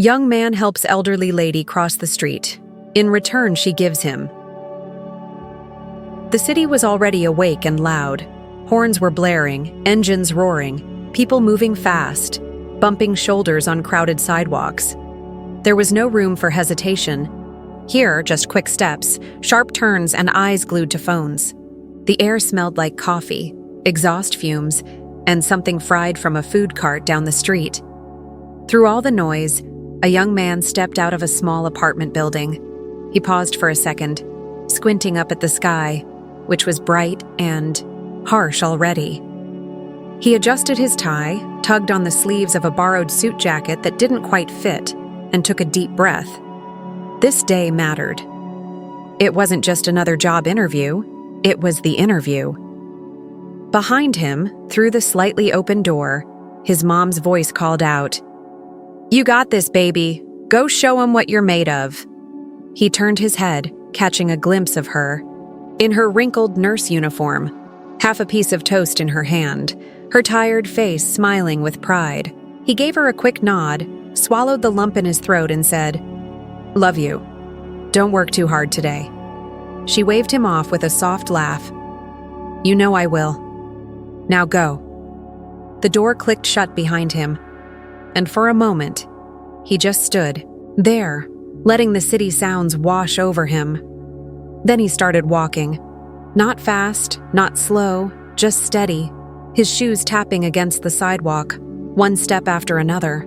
Young man helps elderly lady cross the street. In return, she gives him. The city was already awake and loud. Horns were blaring, engines roaring, people moving fast, bumping shoulders on crowded sidewalks. There was no room for hesitation. Here, just quick steps, sharp turns, and eyes glued to phones. The air smelled like coffee, exhaust fumes, and something fried from a food cart down the street. Through all the noise, a young man stepped out of a small apartment building. He paused for a second, squinting up at the sky, which was bright and harsh already. He adjusted his tie, tugged on the sleeves of a borrowed suit jacket that didn't quite fit, and took a deep breath. This day mattered. It wasn't just another job interview, it was the interview. Behind him, through the slightly open door, his mom's voice called out, "You got this, baby. Go show 'em what you're made of." He turned his head, catching a glimpse of her. In her wrinkled nurse uniform, half a piece of toast in her hand, her tired face smiling with pride. He gave her a quick nod, swallowed the lump in his throat and said, "Love you. Don't work too hard today." She waved him off with a soft laugh. "You know I will. Now go." The door clicked shut behind him, and for a moment, he just stood there, letting the city sounds wash over him. Then he started walking. Not fast, not slow, just steady, his shoes tapping against the sidewalk, one step after another.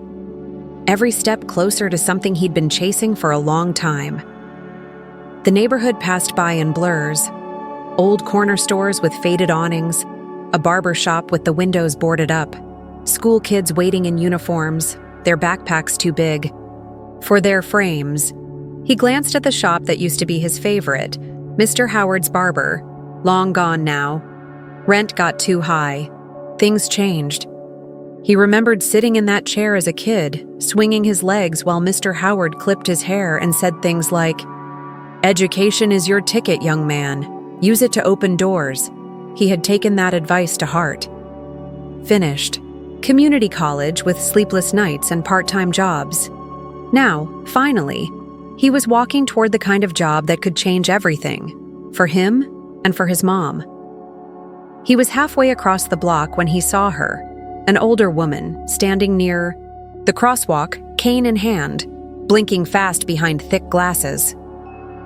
Every step closer to something he'd been chasing for a long time. The neighborhood passed by in blurs. Old corner stores with faded awnings, a barber shop with the windows boarded up, school kids waiting in uniforms, their backpacks too big for their frames. He glanced at the shop that used to be his favorite, Mr. Howard's barber, long gone now. Rent got too high. Things changed. He remembered sitting in that chair as a kid, swinging his legs while Mr. Howard clipped his hair and said things like, "Education is your ticket, young man. Use it to open doors." He had taken that advice to heart. Finished. Community college with sleepless nights and part-time jobs. Now, finally, he was walking toward the kind of job that could change everything, for him and for his mom. He was halfway across the block when he saw her, an older woman standing near the crosswalk, cane in hand, blinking fast behind thick glasses.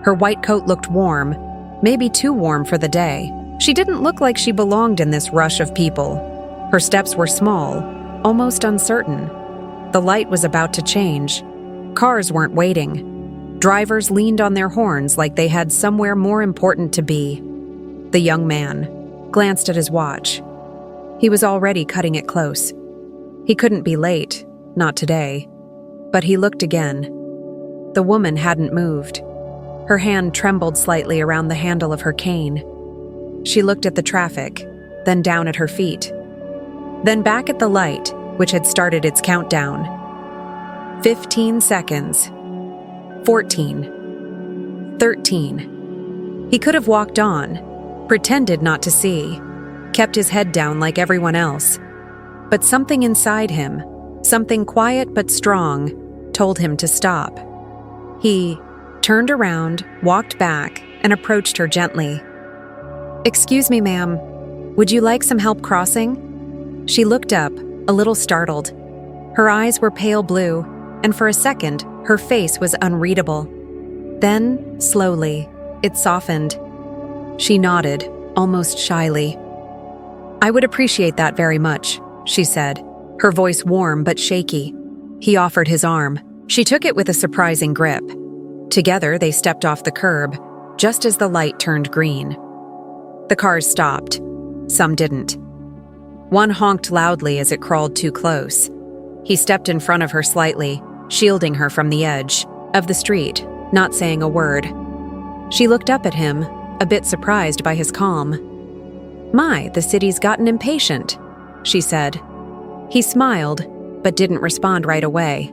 Her white coat looked warm, maybe too warm for the day. She didn't look like she belonged in this rush of people. Her steps were small, almost uncertain. The light was about to change. Cars weren't waiting. Drivers leaned on their horns like they had somewhere more important to be. The young man glanced at his watch. He was already cutting it close. He couldn't be late, not today. But he looked again. The woman hadn't moved. Her hand trembled slightly around the handle of her cane. She looked at the traffic, then down at her feet. Then back at the light, which had started its countdown. 15 seconds. 14. 13. He could have walked on, pretended not to see, kept his head down like everyone else. But something inside him, something quiet but strong, told him to stop. He turned around, walked back, and approached her gently. "Excuse me, ma'am. Would you like some help crossing?" She looked up, a little startled. Her eyes were pale blue, and for a second, her face was unreadable. Then, slowly, it softened. She nodded, almost shyly. "I would appreciate that very much," she said, her voice warm but shaky. He offered his arm. She took it with a surprising grip. Together, they stepped off the curb, just as the light turned green. The cars stopped. Some didn't. One honked loudly as it crawled too close. He stepped in front of her slightly, shielding her from the edge of the street, not saying a word. She looked up at him, a bit surprised by his calm. "My, the city's gotten impatient," she said. He smiled, but didn't respond right away.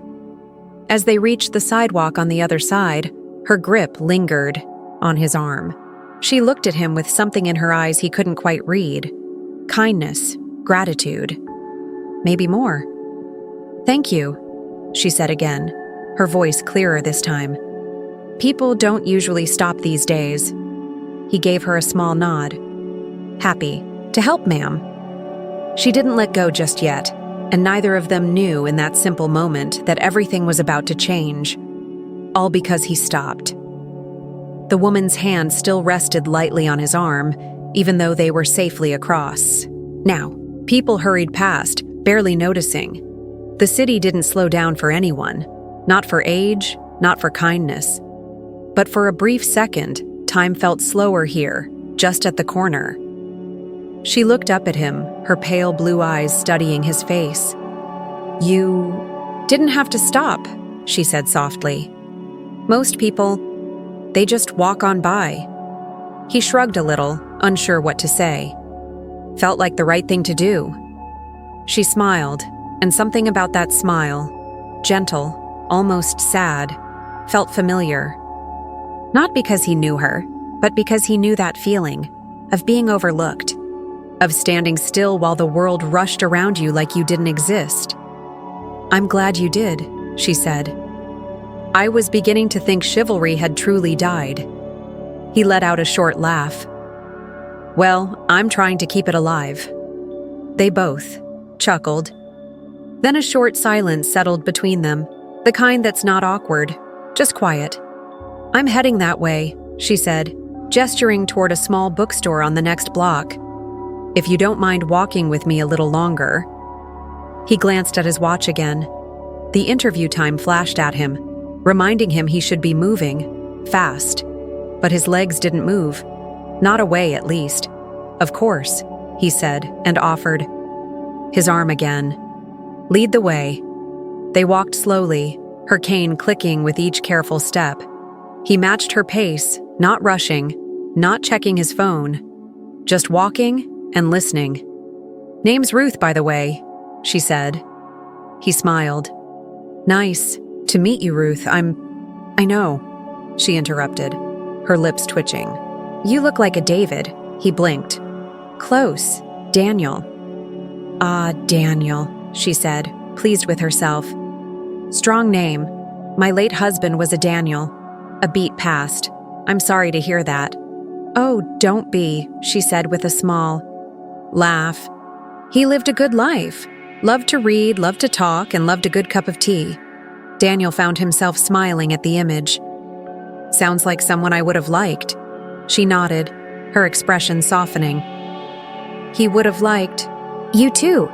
As they reached the sidewalk on the other side, her grip lingered on his arm. She looked at him with something in her eyes he couldn't quite read. Kindness, gratitude, maybe more. "Thank you," she said again, her voice clearer this time. "People don't usually stop these days." He gave her a small nod. "Happy to help, ma'am." She didn't let go just yet, and neither of them knew in that simple moment that everything was about to change. All because he stopped. The woman's hand still rested lightly on his arm, even though they were safely across. Now, people hurried past, barely noticing. The city didn't slow down for anyone. Not for age, not for kindness. But for a brief second, time felt slower here, just at the corner. She looked up at him, her pale blue eyes studying his face. "You didn't have to stop," she said softly. "Most people, they just walk on by." He shrugged a little, unsure what to say. Felt like the right thing to do. She smiled, and something about that smile, gentle, almost sad, felt familiar. Not because he knew her, but because he knew that feeling of being overlooked, of standing still while the world rushed around you like you didn't exist. "I'm glad you did," she said. "I was beginning to think chivalry had truly died." He let out a short laugh. "Well, I'm trying to keep it alive." They both chuckled. Then a short silence settled between them, the kind that's not awkward, just quiet. "I'm heading that way," she said, gesturing toward a small bookstore on the next block. "If you don't mind walking with me a little longer." He glanced at his watch again. The interview time flashed at him, reminding him he should be moving, fast. But his legs didn't move. Not away, at least. "Of course," he said, and offered. His arm again. "Lead the way." They walked slowly, her cane clicking with each careful step. He matched her pace, not rushing, not checking his phone, just walking and listening. "Name's Ruth, by the way," she said. He smiled. "Nice to meet you, Ruth. I know," she interrupted, her lips twitching. "You look like a David," he blinked. "Close, Daniel." "Ah, Daniel," she said, pleased with herself. "Strong name. My late husband was a Daniel." A beat passed. "I'm sorry to hear that." "Oh, don't be," she said with a small laugh. "He lived a good life. Loved to read, loved to talk, and loved a good cup of tea." Daniel found himself smiling at the image. "Sounds like someone I would have liked." She nodded, her expression softening. "He would have liked you too.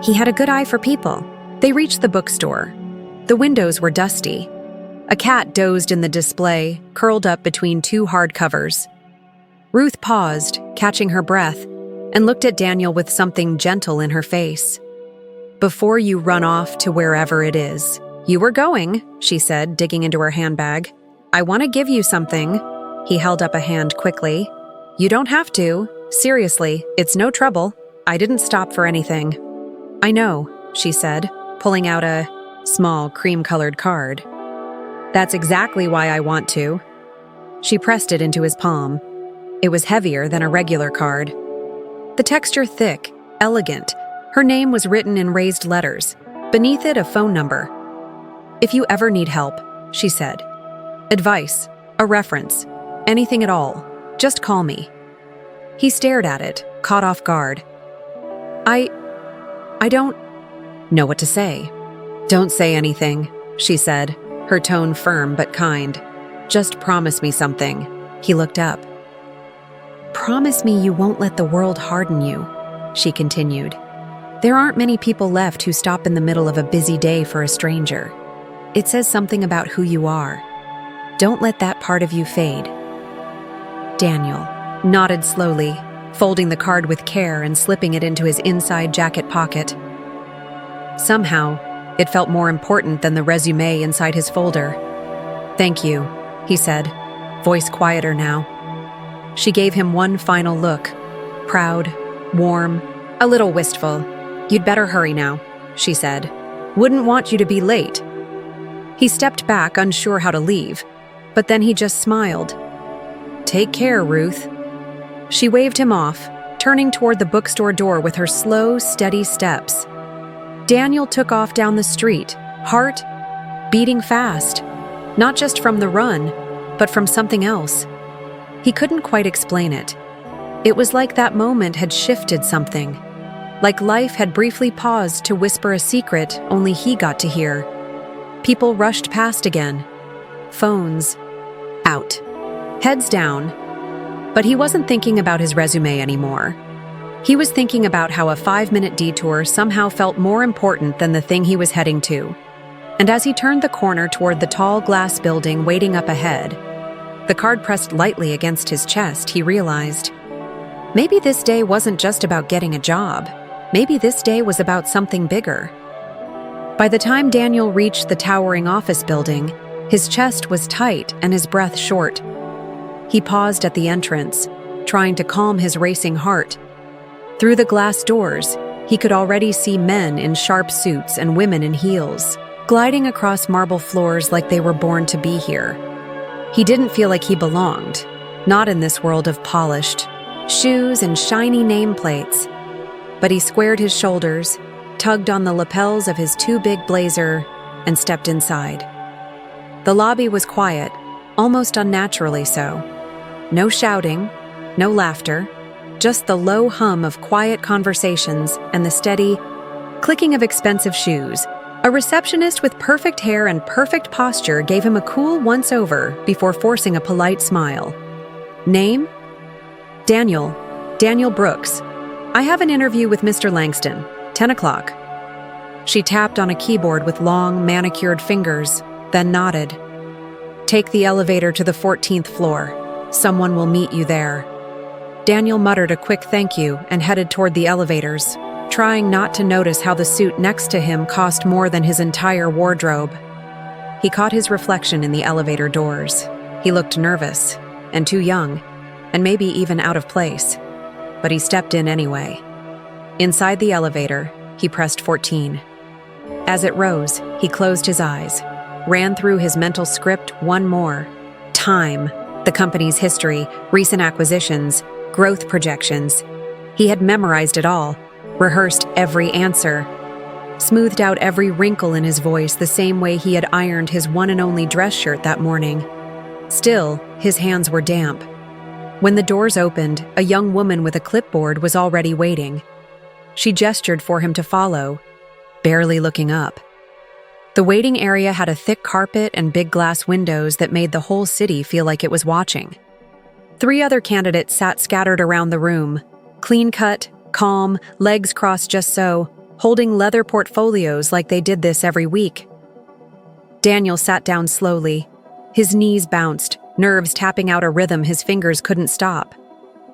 He had a good eye for people." They reached the bookstore. The windows were dusty. A cat dozed in the display, curled up between two hardcovers. Ruth paused, catching her breath, and looked at Daniel with something gentle in her face. "Before you run off to wherever it is you were going," she said, digging into her handbag, "I want to give you something." He held up a hand quickly. "You don't have to. Seriously, it's no trouble. I didn't stop for anything." "I know," she said, pulling out a small cream-colored card. "That's exactly why I want to." She pressed it into his palm. It was heavier than a regular card. The texture thick, elegant. Her name was written in raised letters. Beneath it, a phone number. "If you ever need help," she said. "Advice, a reference, anything at all, just call me." He stared at it, caught off guard. I don't know what to say." "Don't say anything," she said, her tone firm but kind. "Just promise me something." He looked up. "Promise me you won't let the world harden you," she continued. "There aren't many people left who stop in the middle of a busy day for a stranger. It says something about who you are. Don't let that part of you fade." Daniel nodded slowly, folding the card with care and slipping it into his inside jacket pocket. Somehow, it felt more important than the resume inside his folder. "Thank you," he said, voice quieter now. She gave him one final look, proud, warm, a little wistful. "You'd better hurry now," she said. "Wouldn't want you to be late." He stepped back, unsure how to leave, but then he just smiled. "Take care, Ruth." She waved him off, turning toward the bookstore door with her slow, steady steps. Daniel took off down the street, heart beating fast, not just from the run, but from something else. He couldn't quite explain it. It was like that moment had shifted something, like life had briefly paused to whisper a secret only he got to hear. People rushed past again. Phones out. Heads down. But he wasn't thinking about his resume anymore. He was thinking about how a 5-minute detour somehow felt more important than the thing he was heading to. And as he turned the corner toward the tall glass building waiting up ahead, the card pressed lightly against his chest, he realized, maybe this day wasn't just about getting a job. Maybe this day was about something bigger. By the time Daniel reached the towering office building, his chest was tight and his breath short. He paused at the entrance, trying to calm his racing heart. Through the glass doors, he could already see men in sharp suits and women in heels, gliding across marble floors like they were born to be here. He didn't feel like he belonged, not in this world of polished shoes and shiny nameplates. But he squared his shoulders, tugged on the lapels of his too big blazer, and stepped inside. The lobby was quiet, almost unnaturally so. No shouting, no laughter, just the low hum of quiet conversations and the steady clicking of expensive shoes. A receptionist with perfect hair and perfect posture gave him a cool once-over before forcing a polite smile. Name? Daniel Brooks. I have an interview with Mr. Langston, 10 o'clock. She tapped on a keyboard with long, manicured fingers, then nodded. Take the elevator to the 14th floor. Someone will meet you there. Daniel muttered a quick thank you and headed toward the elevators, trying not to notice how the suit next to him cost more than his entire wardrobe. He caught his reflection in the elevator doors. He looked nervous, and too young, and maybe even out of place. But he stepped in anyway. Inside the elevator, he pressed 14. As it rose, he closed his eyes, ran through his mental script one more. Time, the company's history, recent acquisitions, growth projections. He had memorized it all, rehearsed every answer, smoothed out every wrinkle in his voice the same way he had ironed his one and only dress shirt that morning. Still, his hands were damp. When the doors opened, a young woman with a clipboard was already waiting. She gestured for him to follow, barely looking up. The waiting area had a thick carpet and big glass windows that made the whole city feel like it was watching. 3 other candidates sat scattered around the room, clean-cut, calm, legs crossed just so, holding leather portfolios like they did this every week. Daniel sat down slowly. His knees bounced, nerves tapping out a rhythm his fingers couldn't stop.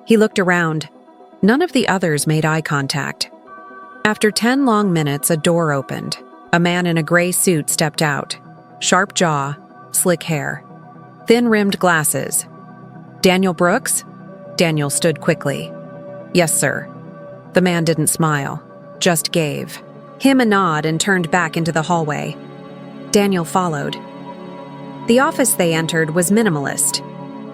He looked around. None of the others made eye contact. After 10 long minutes, a door opened. A man in a gray suit stepped out. Sharp jaw, slick hair, thin-rimmed glasses. Daniel Brooks? Daniel stood quickly. Yes, sir. The man didn't smile, just gave him a nod and turned back into the hallway. Daniel followed. The office they entered was minimalist.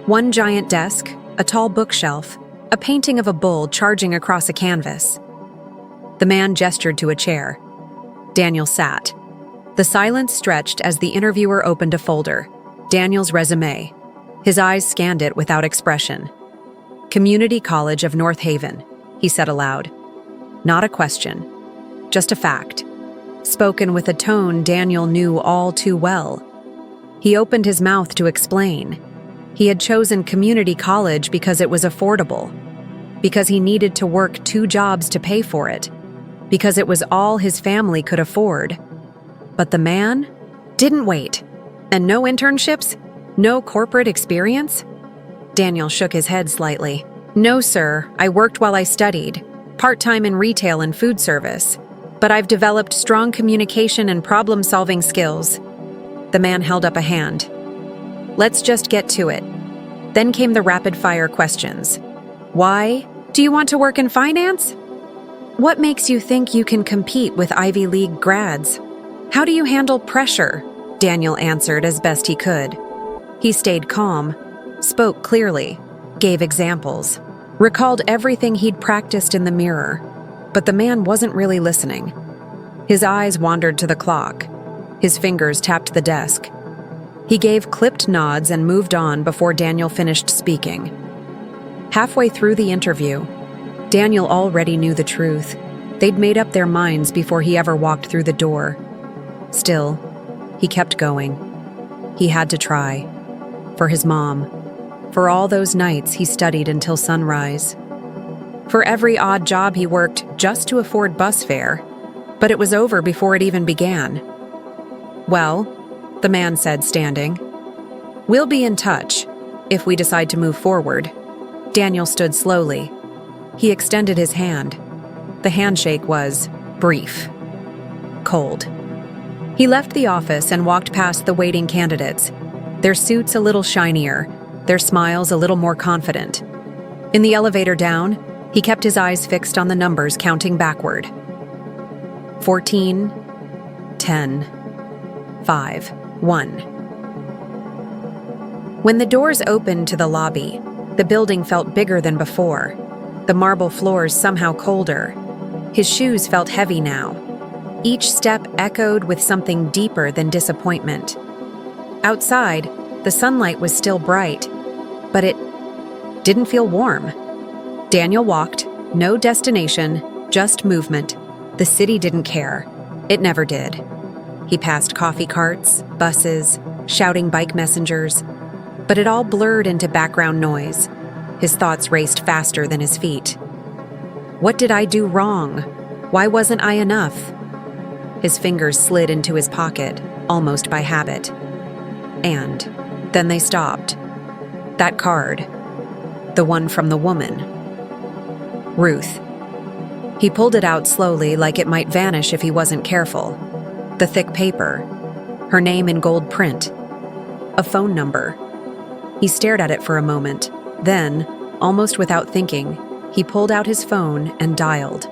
One giant desk, a tall bookshelf, a painting of a bull charging across a canvas. The man gestured to a chair. Daniel sat. The silence stretched as the interviewer opened a folder. Daniel's resume. His eyes scanned it without expression. Community College of North Haven, he said aloud. Not a question, just a fact. Spoken with a tone Daniel knew all too well. He opened his mouth to explain. He had chosen community college because it was affordable, because he needed to work 2 jobs to pay for it, because it was all his family could afford. But the man didn't wait. And no internships? No corporate experience? Daniel shook his head slightly. No, sir, I worked while I studied, part-time in retail and food service, but I've developed strong communication and problem-solving skills. The man held up a hand. Let's just get to it. Then came the rapid-fire questions. Why? Do you want to work in finance? What makes you think you can compete with Ivy League grads? How do you handle pressure? Daniel answered as best he could. He stayed calm, spoke clearly, gave examples, recalled everything he'd practiced in the mirror, but the man wasn't really listening. His eyes wandered to the clock. His fingers tapped the desk. He gave clipped nods and moved on before Daniel finished speaking. Halfway through the interview, Daniel already knew the truth. They'd made up their minds before he ever walked through the door. Still, he kept going. He had to try. For his mom. For all those nights he studied until sunrise. For every odd job he worked just to afford bus fare. But it was over before it even began. "Well," the man said, standing, "we'll be in touch if we decide to move forward." Daniel stood slowly. He extended his hand. The handshake was brief, cold. He left the office and walked past the waiting candidates, their suits a little shinier, their smiles a little more confident. In the elevator down, he kept his eyes fixed on the numbers counting backward. 14, 10, 5, 1. When the doors opened to the lobby, the building felt bigger than before, the marble floors somehow colder. His shoes felt heavy now. Each step echoed with something deeper than disappointment. Outside, the sunlight was still bright, but it didn't feel warm. Daniel walked, no destination, just movement. The city didn't care. It never did. He passed coffee carts, buses, shouting bike messengers, but it all blurred into background noise. His thoughts raced faster than his feet. What did I do wrong? Why wasn't I enough? His fingers slid into his pocket, almost by habit. And then they stopped. That card. The one from the woman. Ruth. He pulled it out slowly, like it might vanish if he wasn't careful. The thick paper. Her name in gold print. A phone number. He stared at it for a moment. Then, almost without thinking, he pulled out his phone and dialed.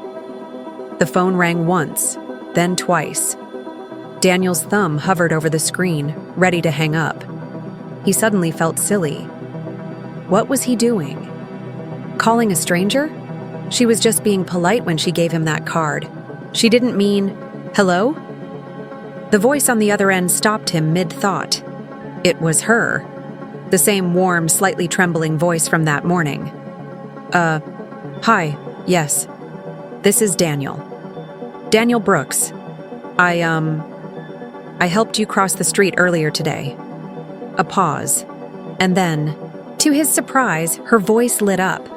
The phone rang once, then twice. Daniel's thumb hovered over the screen, ready to hang up. He suddenly felt silly. What was he doing? Calling a stranger? She was just being polite when she gave him that card. She didn't mean, "Hello?" The voice on the other end stopped him mid-thought. It was her. The same warm, slightly trembling voice from that morning. Hi, yes. This is Daniel. Daniel Brooks. I helped you cross the street earlier today. A pause. And then, to his surprise, her voice lit up.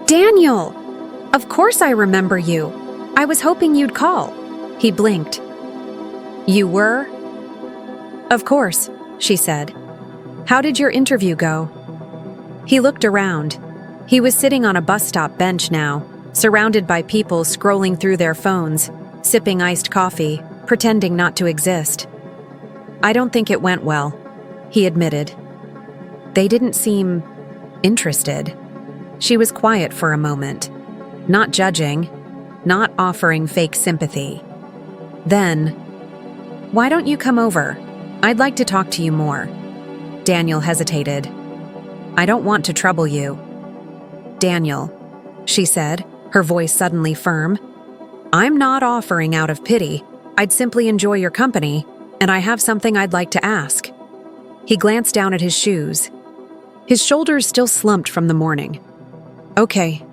Daniel! Of course I remember you. I was hoping you'd call. He blinked. You were? Of course, she said. How did your interview go? He looked around. He was sitting on a bus stop bench now, surrounded by people scrolling through their phones, sipping iced coffee, pretending not to exist. I don't think it went well, he admitted. They didn't seem interested. She was quiet for a moment, not judging, not offering fake sympathy. Then, why don't you come over? I'd like to talk to you more. Daniel hesitated. I don't want to trouble you. Daniel, she said, her voice suddenly firm. I'm not offering out of pity. I'd simply enjoy your company, and I have something I'd like to ask. He glanced down at his shoes. His shoulders still slumped from the morning. Okay,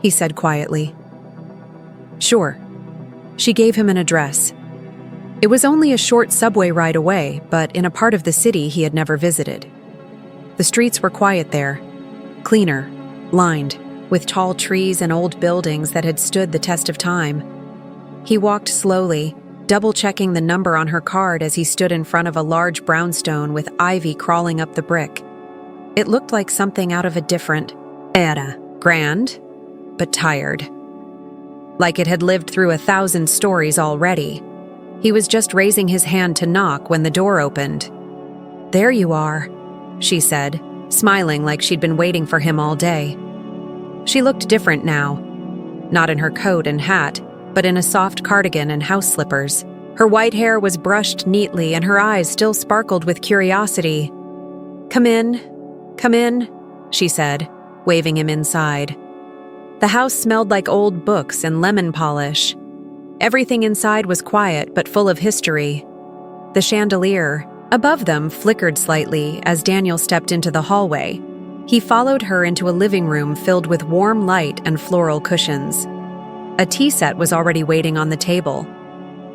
he said quietly. Sure. She gave him an address. It was only a short subway ride away, but in a part of the city he had never visited. The streets were quiet there, cleaner, lined, with tall trees and old buildings that had stood the test of time. He walked slowly, double-checking the number on her card as he stood in front of a large brownstone with ivy crawling up the brick. It looked like something out of a different era, grand, but tired. Like it had lived through 1,000 stories already. He was just raising his hand to knock when the door opened. There you are, she said, smiling like she'd been waiting for him all day. She looked different now, not in her coat and hat, but in a soft cardigan and house slippers. Her white hair was brushed neatly and her eyes still sparkled with curiosity. Come in, she said, waving him inside. The house smelled like old books and lemon polish. Everything inside was quiet but full of history. The chandelier above them flickered slightly as Daniel stepped into the hallway. He followed her into a living room filled with warm light and floral cushions. A tea set was already waiting on the table.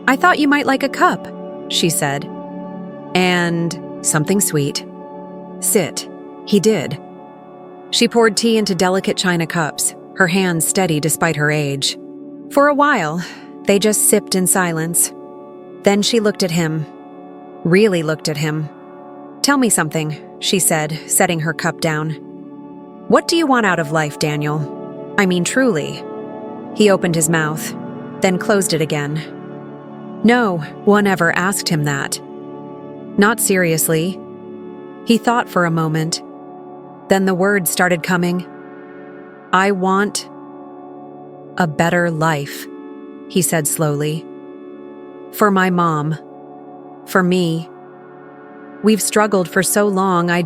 "I thought you might like a cup," she said. "And something sweet." "Sit." He did. She poured tea into delicate china cups, her hands steady despite her age. For a while, they just sipped in silence. Then she looked at him. Really looked at him. "Tell me something," she said, setting her cup down. "What do you want out of life, Daniel? I mean, truly." He opened his mouth, then closed it again. No one ever asked him that. Not seriously. He thought for a moment. Then the words started coming. "I want a better life," he said slowly. "For my mom. For me. We've struggled for so long, I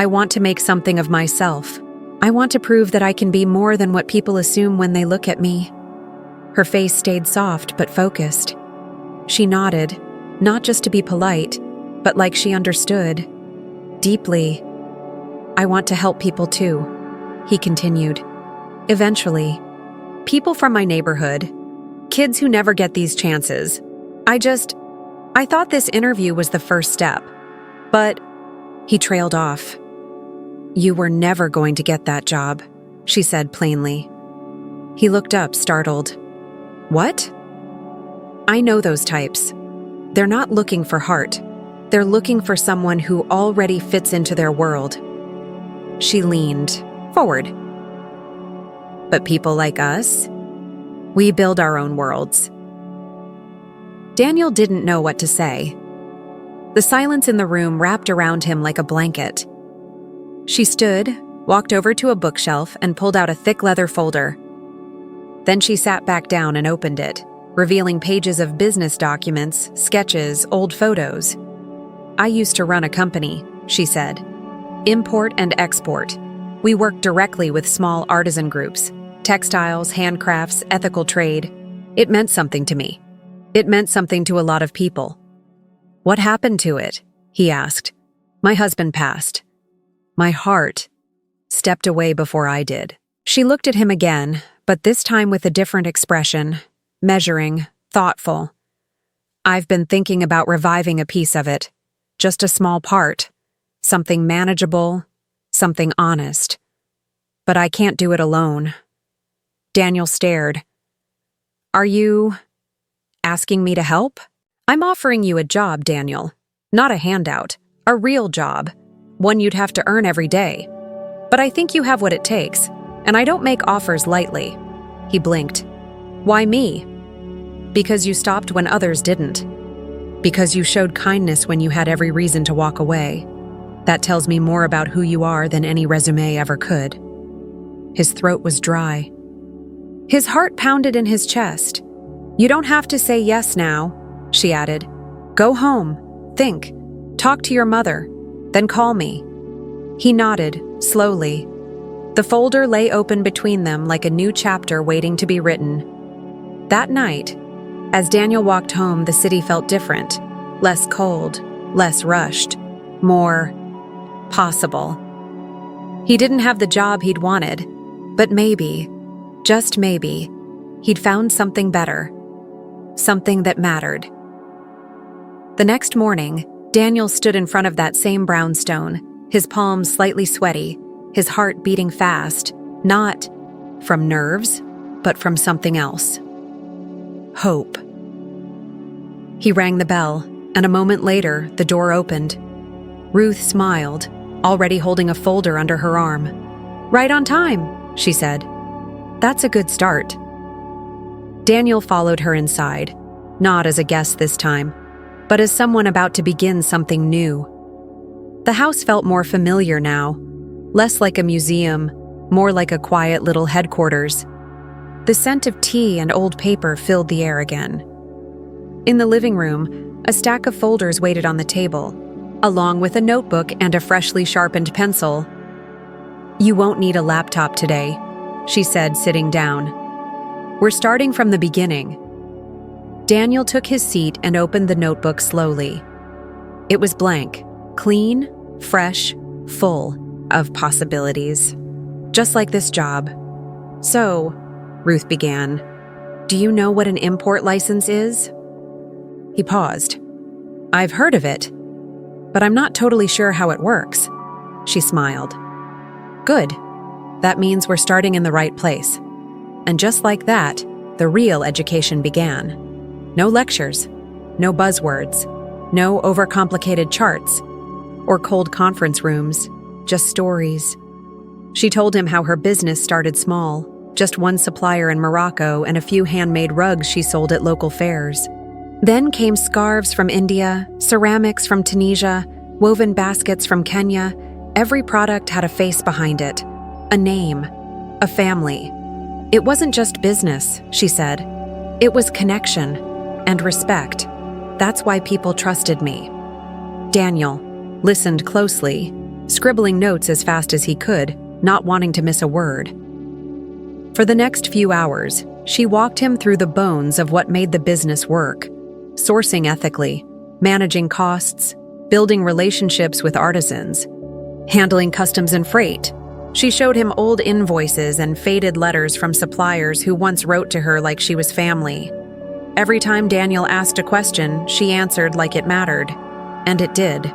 want to make something of myself. I want to prove that I can be more than what people assume when they look at me." Her face stayed soft but focused. She nodded, not just to be polite, but like she understood. Deeply. "I want to help people too," he continued. "Eventually. People from my neighborhood. Kids who never get these chances. I thought this interview was the first step. But," he trailed off. "You were never going to get that job," she said plainly. He looked up, startled. "What?" "I know those types. They're not looking for heart. They're looking for someone who already fits into their world." She leaned forward. "But people like us? We build our own worlds." Daniel didn't know what to say. The silence in the room wrapped around him like a blanket. She stood, walked over to a bookshelf, and pulled out a thick leather folder. Then she sat back down and opened it, revealing pages of business documents, sketches, old photos. "I used to run a company," she said. "Import and export. We worked directly with small artisan groups, textiles, handcrafts, ethical trade. It meant something to me. It meant something to a lot of people." "What happened to it?" he asked. "My husband passed. My heart stepped away before I did." She looked at him again, but this time with a different expression, measuring, thoughtful. "I've been thinking about reviving a piece of it. Just a small part. Something manageable, something honest. But I can't do it alone." Daniel stared. "Are you asking me to help?" "I'm offering you a job, Daniel. Not a handout. A real job. One you'd have to earn every day. But I think you have what it takes, and I don't make offers lightly." He blinked. "Why me?" "Because you stopped when others didn't. Because you showed kindness when you had every reason to walk away. That tells me more about who you are than any resume ever could." His throat was dry. His heart pounded in his chest. "You don't have to say yes now," she added. "Go home, think, talk to your mother, then call me." He nodded, slowly. The folder lay open between them like a new chapter waiting to be written. That night, as Daniel walked home, the city felt different. Less cold, less rushed, more possible. He didn't have the job he'd wanted, but maybe, just maybe, he'd found something better. Something that mattered. The next morning, Daniel stood in front of that same brownstone, his palms slightly sweaty, his heart beating fast, not from nerves, but from something else. Hope. He rang the bell, and a moment later, the door opened. Ruth smiled, already holding a folder under her arm. "Right on time," she said. "That's a good start." Daniel followed her inside, not as a guest this time, but as someone about to begin something new. The house felt more familiar now, less like a museum, more like a quiet little headquarters. The scent of tea and old paper filled the air again. In the living room, a stack of folders waited on the table, along with a notebook and a freshly sharpened pencil. "You won't need a laptop today," she said, sitting down. "We're starting from the beginning." Daniel took his seat and opened the notebook slowly. It was blank, clean, fresh, full of possibilities. Just like this job. "So," Ruth began, "do you know what an import license is?" He paused. "I've heard of it, but I'm not totally sure how it works." She smiled. "Good. That means we're starting in the right place." And just like that, the real education began. No lectures, no buzzwords, no overcomplicated charts, or cold conference rooms, just stories. She told him how her business started small, just one supplier in Morocco and a few handmade rugs she sold at local fairs. Then came scarves from India, ceramics from Tunisia, woven baskets from Kenya. Every product had a face behind it, a name, a family. It wasn't just business, she said. It was connection and respect. That's why people trusted me. Daniel listened closely, scribbling notes as fast as he could, not wanting to miss a word. For the next few hours, she walked him through the bones of what made the business work. Sourcing ethically, managing costs, building relationships with artisans, handling customs and freight. She showed him old invoices and faded letters from suppliers who once wrote to her like she was family. Every time Daniel asked a question, she answered like it mattered, and it did.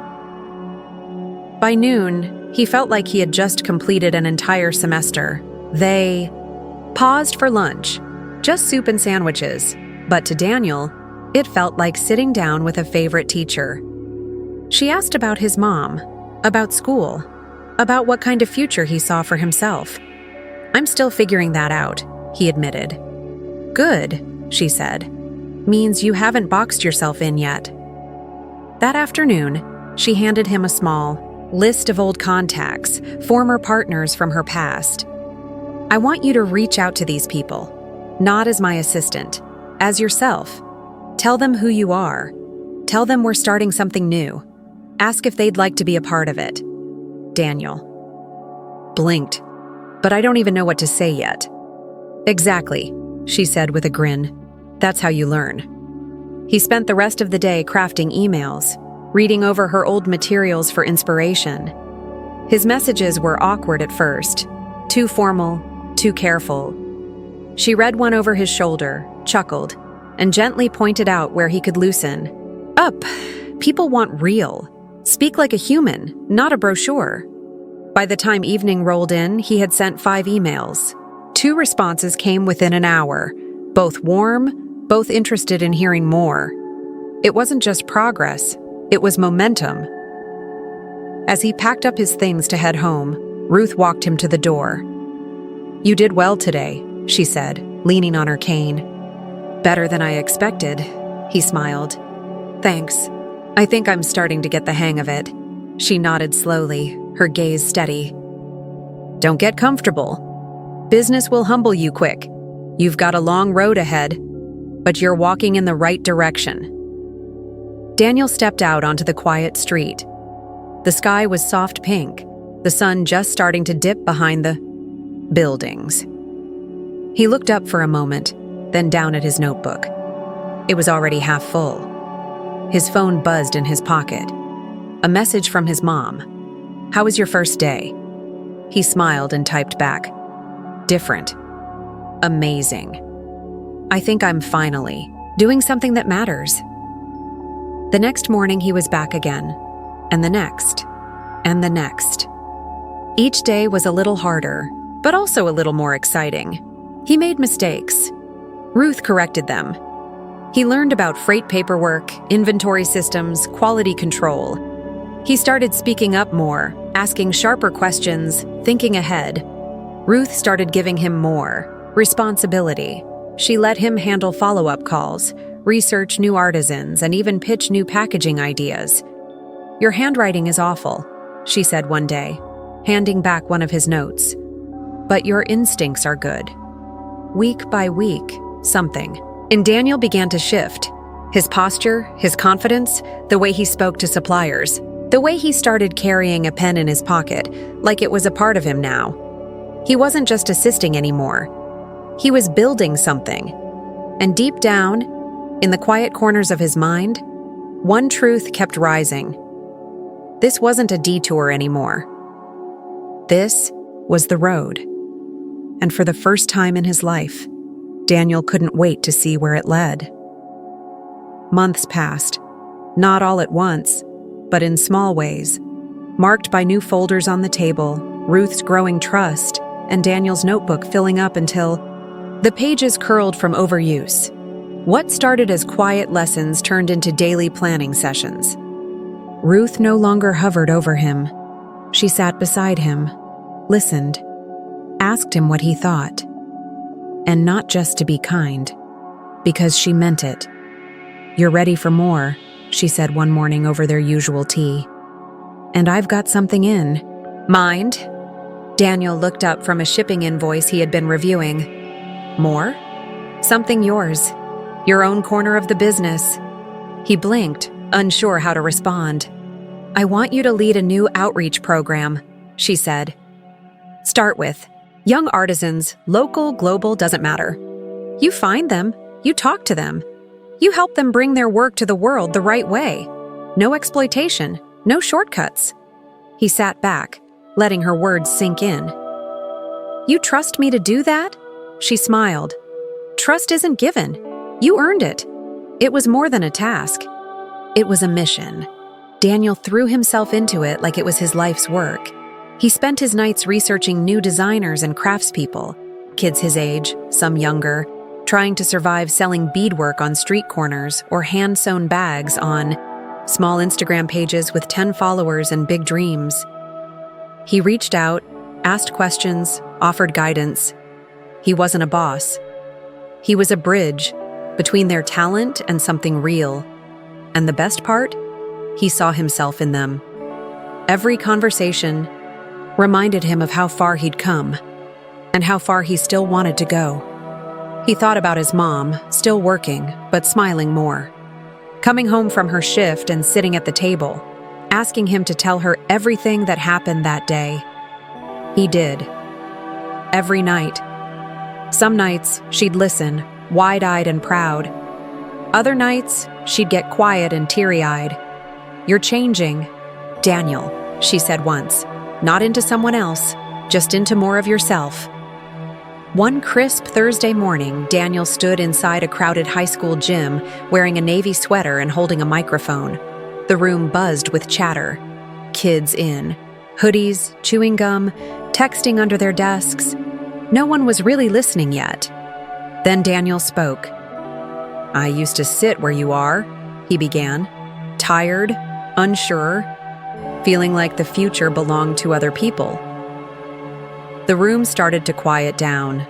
By noon, he felt like he had just completed an entire semester. They paused for lunch, just soup and sandwiches, but to Daniel, it felt like sitting down with a favorite teacher. She asked about his mom, about school, about what kind of future he saw for himself. "I'm still figuring that out," he admitted. "Good," she said. "Means you haven't boxed yourself in yet." That afternoon, she handed him a small list of old contacts, former partners from her past. "I want you to reach out to these people, not as my assistant, as yourself. Tell them who you are. Tell them we're starting something new. Ask if they'd like to be a part of it." Daniel blinked, "But I don't even know what to say yet." "Exactly," she said with a grin. "That's how you learn." He spent the rest of the day crafting emails, reading over her old materials for inspiration. His messages were awkward at first, too formal, too careful. She read one over his shoulder, chuckled, and gently pointed out where he could loosen. "Up, people want real. Speak like a human, not a brochure." By the time evening rolled in, he had sent 5 emails. 2 responses came within an hour, both warm, both interested in hearing more. It wasn't just progress, it was momentum. As he packed up his things to head home, Ruth walked him to the door. "You did well today," she said, leaning on her cane. "Better than I expected," he smiled. "Thanks. I think I'm starting to get the hang of it." She nodded slowly, her gaze steady. "Don't get comfortable. Business will humble you quick. You've got a long road ahead, but you're walking in the right direction." Daniel stepped out onto the quiet street. The sky was soft pink, the sun just starting to dip behind the buildings. He looked up for a moment, then down at his notebook. It was already half full. His phone buzzed in his pocket. A message from his mom. "How was your first day?" He smiled and typed back. "Different. Amazing. I think I'm finally doing something that matters." The next morning he was back again, and the next, and the next. Each day was a little harder, but also a little more exciting. He made mistakes. Ruth corrected them. He learned about freight paperwork, inventory systems, quality control. He started speaking up more, asking sharper questions, thinking ahead. Ruth started giving him more responsibility. She let him handle follow-up calls, research new artisans, and even pitch new packaging ideas. "Your handwriting is awful," she said one day, handing back one of his notes. "But your instincts are good." Week by week, something in Daniel began to shift. His posture, his confidence, the way he spoke to suppliers, the way he started carrying a pen in his pocket, like it was a part of him now. He wasn't just assisting anymore. He was building something. And deep down, In the quiet corners of his mind, one truth kept rising. This wasn't a detour anymore. This was the road. And for the first time in his life, Daniel couldn't wait to see where it led. Months passed, not all at once, but in small ways, marked by new folders on the table, Ruth's growing trust, and Daniel's notebook filling up until the pages curled from overuse. What started as quiet lessons turned into daily planning sessions. Ruth no longer hovered over him. She sat beside him, listened, asked him what he thought. And not just to be kind, because she meant it. "You're ready for more," she said one morning over their usual tea. "And I've got something in." "Mind?" Daniel looked up from a shipping invoice he had been reviewing. "More? Something yours. Your own corner of the business." He blinked, unsure how to respond. "I want you to lead a new outreach program," she said. "Start with young artisans, local, global, doesn't matter. You find them, you talk to them, you help them bring their work to the world the right way. No exploitation, no shortcuts." He sat back, letting her words sink in. "You trust me to do that?" She smiled. "Trust isn't given. You earned it." It was more than a task. It was a mission. Daniel threw himself into it like it was his life's work. He spent his nights researching new designers and craftspeople, kids his age, some younger, trying to survive selling beadwork on street corners or hand-sewn bags on small Instagram pages with 10 followers and big dreams. He reached out, asked questions, offered guidance. He wasn't a boss. He was a bridge between their talent and something real. And the best part? He saw himself in them. Every conversation reminded him of how far he'd come and how far he still wanted to go. He thought about his mom, still working, but smiling more. Coming home from her shift and sitting at the table, asking him to tell her everything that happened that day. He did. Every night. Some nights, she'd listen, wide-eyed and proud. Other nights, she'd get quiet and teary-eyed. "You're changing, Daniel," she said once. "Not into someone else, just into more of yourself." One crisp Thursday morning, Daniel stood inside a crowded high school gym, wearing a navy sweater and holding a microphone. The room buzzed with chatter. Kids in. Hoodies, chewing gum, texting under their desks. No one was really listening yet. Then Daniel spoke. "I used to sit where you are," he began. Tired, unsure, feeling like the future belonged to other people. The room started to quiet down.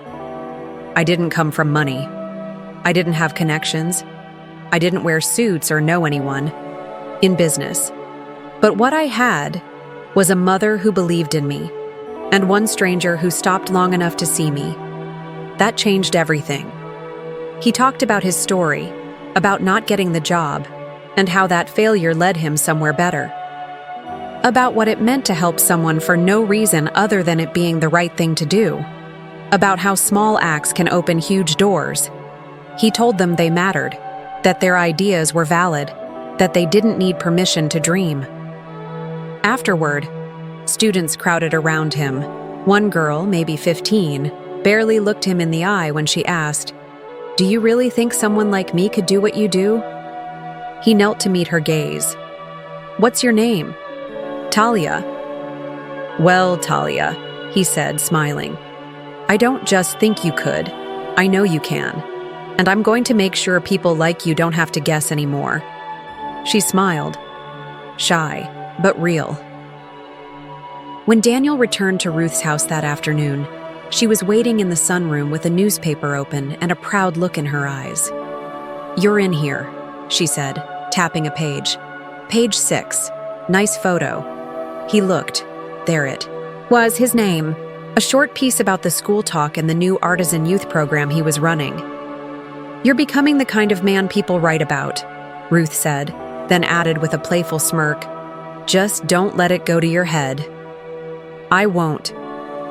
"I didn't come from money. I didn't have connections. I didn't wear suits or know anyone in business. But what I had was a mother who believed in me, and one stranger who stopped long enough to see me. That changed everything." He talked about his story, about not getting the job, and how that failure led him somewhere better. About what it meant to help someone for no reason other than it being the right thing to do. About how small acts can open huge doors. He told them they mattered, that their ideas were valid, that they didn't need permission to dream. Afterward, students crowded around him. One girl, maybe 15, barely looked him in the eye when she asked, "Do you really think someone like me could do what you do?" He knelt to meet her gaze. "What's your name?" "Talia." "Well, Talia," he said, smiling, "I don't just think you could. I know you can. And I'm going to make sure people like you don't have to guess anymore." She smiled, shy, but real. When Daniel returned to Ruth's house that afternoon, she was waiting in the sunroom with a newspaper open and a proud look in her eyes. "You're in here," she said, tapping a page. "Page 6. Nice photo." He looked. There it was, his name. A short piece about the school talk and the new artisan youth program he was running. "You're becoming the kind of man people write about," Ruth said, then added with a playful smirk, "Just don't let it go to your head." "I won't,"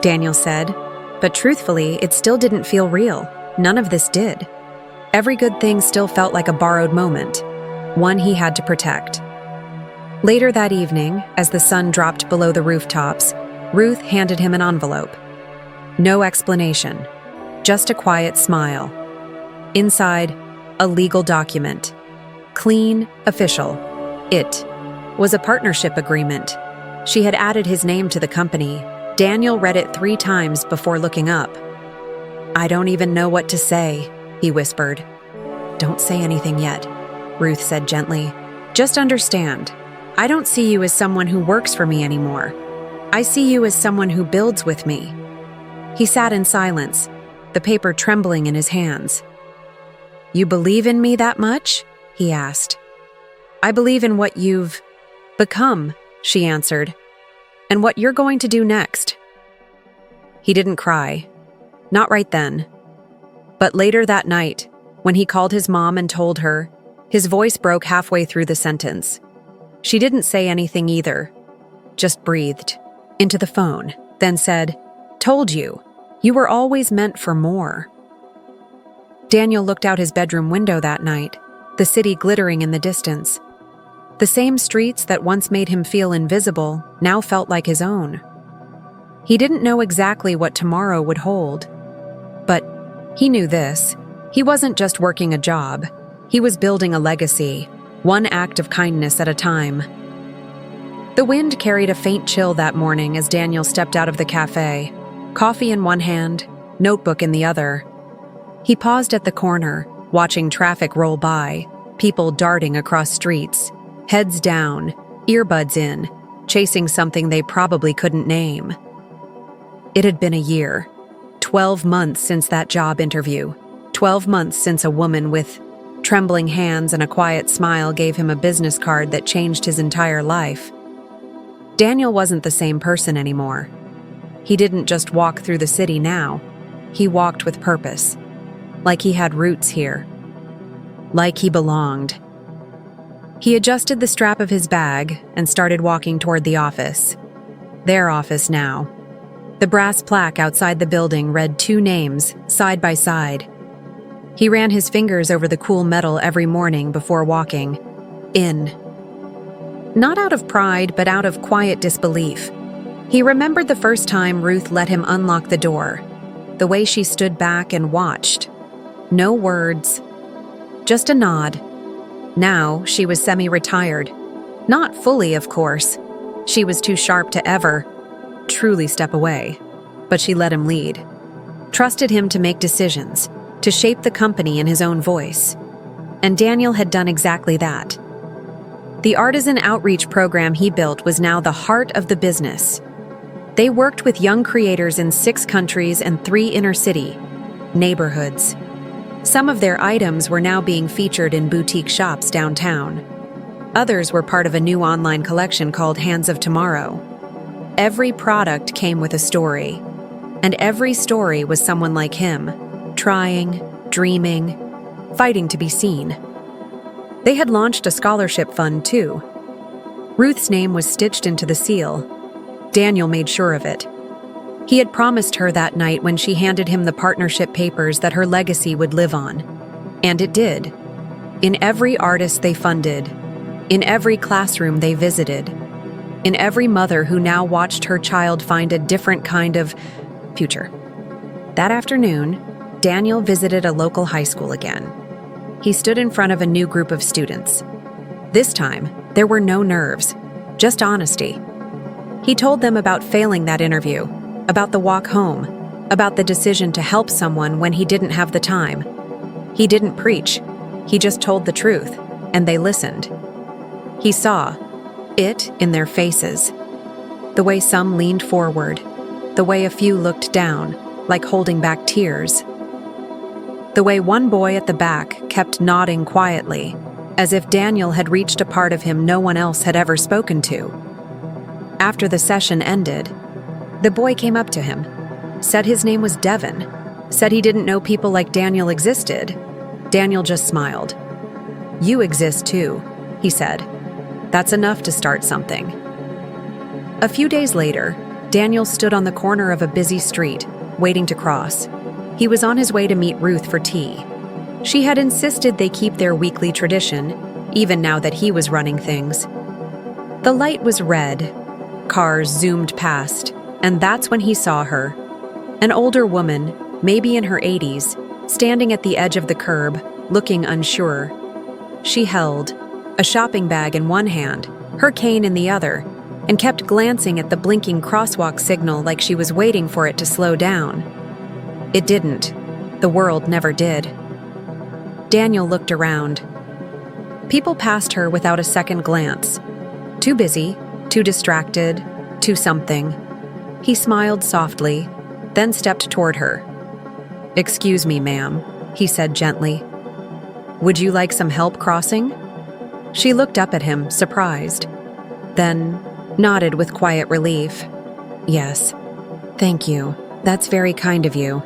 Daniel said, but truthfully, it still didn't feel real. None of this did. Every good thing still felt like a borrowed moment, one he had to protect. Later that evening, as the sun dropped below the rooftops, Ruth handed him an envelope. No explanation, just a quiet smile. Inside, a legal document. Clean, official. It was a partnership agreement. She had added his name to the company. Daniel read it 3 times before looking up. "I don't even know what to say," he whispered. "Don't say anything yet," Ruth said gently. "Just understand, I don't see you as someone who works for me anymore. I see you as someone who builds with me." He sat in silence, the paper trembling in his hands. "You believe in me that much?" he asked. "I believe in what you've become," she answered, "and what you're going to do next." He didn't cry. Not right then. But later that night, when he called his mom and told her, his voice broke halfway through the sentence. She didn't say anything either, just breathed into the phone, then said, "Told you, you were always meant for more." Daniel looked out his bedroom window that night, the city glittering in the distance. The same streets that once made him feel invisible now felt like his own. He didn't know exactly what tomorrow would hold. But he knew this. He wasn't just working a job. He was building a legacy, one act of kindness at a time. The wind carried a faint chill that morning as Daniel stepped out of the cafe, coffee in one hand, notebook in the other. He paused at the corner, watching traffic roll by, people darting across streets, heads down, earbuds in, chasing something they probably couldn't name. It had been a year, 12 months since that job interview, 12 months since a woman with trembling hands and a quiet smile gave him a business card that changed his entire life. Daniel wasn't the same person anymore. He didn't just walk through the city now. He walked with purpose, like he had roots here, like he belonged. He adjusted the strap of his bag and started walking toward the office. Their office now. The brass plaque outside the building read 2 names, side by side. He ran his fingers over the cool metal every morning before walking in. Not out of pride, but out of quiet disbelief. He remembered the first time Ruth let him unlock the door, the way she stood back and watched. No words, just a nod. Now she was semi-retired. Not fully, of course. She was too sharp to ever truly step away. But she let him lead. Trusted him to make decisions, to shape the company in his own voice. And Daniel had done exactly that. The artisan outreach program he built was now the heart of the business. They worked with young creators in 6 countries and 3 inner-city neighborhoods. Some of their items were now being featured in boutique shops downtown. Others were part of a new online collection called Hands of Tomorrow. Every product came with a story, and every story was someone like him, trying, dreaming, fighting to be seen. They had launched a scholarship fund, too. Ruth's name was stitched into the seal. Daniel made sure of it. He had promised her that night when she handed him the partnership papers that her legacy would live on. And it did. In every artist they funded, in every classroom they visited, in every mother who now watched her child find a different kind of future. That afternoon, Daniel visited a local high school again. He stood in front of a new group of students. This time, there were no nerves, just honesty. He told them about failing that interview, about the walk home, about the decision to help someone when he didn't have the time. He didn't preach, he just told the truth, and they listened. He saw it in their faces, the way some leaned forward, the way a few looked down, like holding back tears. The way one boy at the back kept nodding quietly, as if Daniel had reached a part of him no one else had ever spoken to. After the session ended, the boy came up to him, said his name was Devin, said he didn't know people like Daniel existed. Daniel just smiled. "You exist too," he said. "That's enough to start something." A few days later, Daniel stood on the corner of a busy street, waiting to cross. He was on his way to meet Ruth for tea. She had insisted they keep their weekly tradition, even now that he was running things. The light was red. Cars zoomed past, and that's when he saw her. An older woman, maybe in her 80s, standing at the edge of the curb, looking unsure. She held a shopping bag in one hand, her cane in the other, and kept glancing at the blinking crosswalk signal like she was waiting for it to slow down. It didn't. The world never did. Daniel looked around. People passed her without a second glance. Too busy, too distracted, too something. He smiled softly, then stepped toward her. "Excuse me, ma'am," he said gently. "Would you like some help crossing?" She looked up at him, surprised, then nodded with quiet relief. "Yes, thank you. That's very kind of you."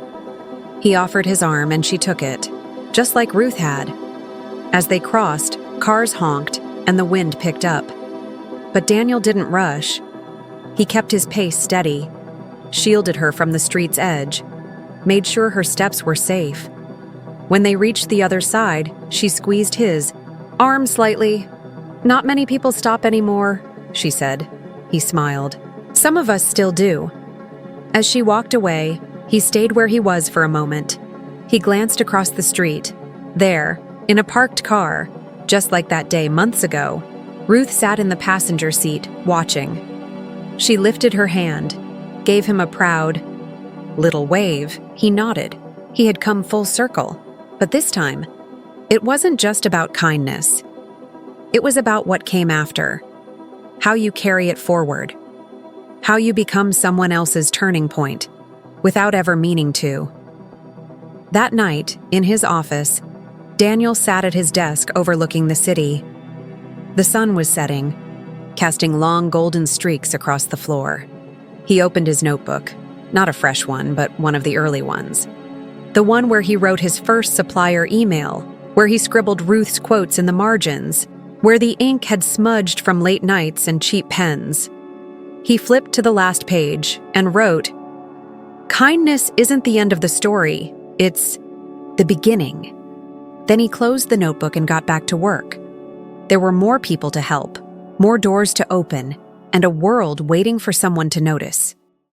He offered his arm and she took it, just like Ruth had. As they crossed, cars honked and the wind picked up. But Daniel didn't rush. He kept his pace steady, shielded her from the street's edge, made sure her steps were safe. When they reached the other side, she squeezed his arm slightly. "Not many people stop anymore," she said. He smiled. "Some of us still do." As she walked away, he stayed where he was for a moment. He glanced across the street. There, in a parked car, just like that day months ago, Ruth sat in the passenger seat, watching. She lifted her hand, gave him a proud little wave. He nodded. He had come full circle. But this time, it wasn't just about kindness. It was about what came after. How you carry it forward. How you become someone else's turning point, without ever meaning to. That night, in his office, Daniel sat at his desk overlooking the city. The sun was setting, casting long golden streaks across the floor. He opened his notebook, not a fresh one, but one of the early ones. The one where he wrote his first supplier email, where he scribbled Ruth's quotes in the margins, where the ink had smudged from late nights and cheap pens. He flipped to the last page and wrote, "Kindness isn't the end of the story, it's the beginning." Then he closed the notebook and got back to work. There were more people to help, more doors to open, and a world waiting for someone to notice.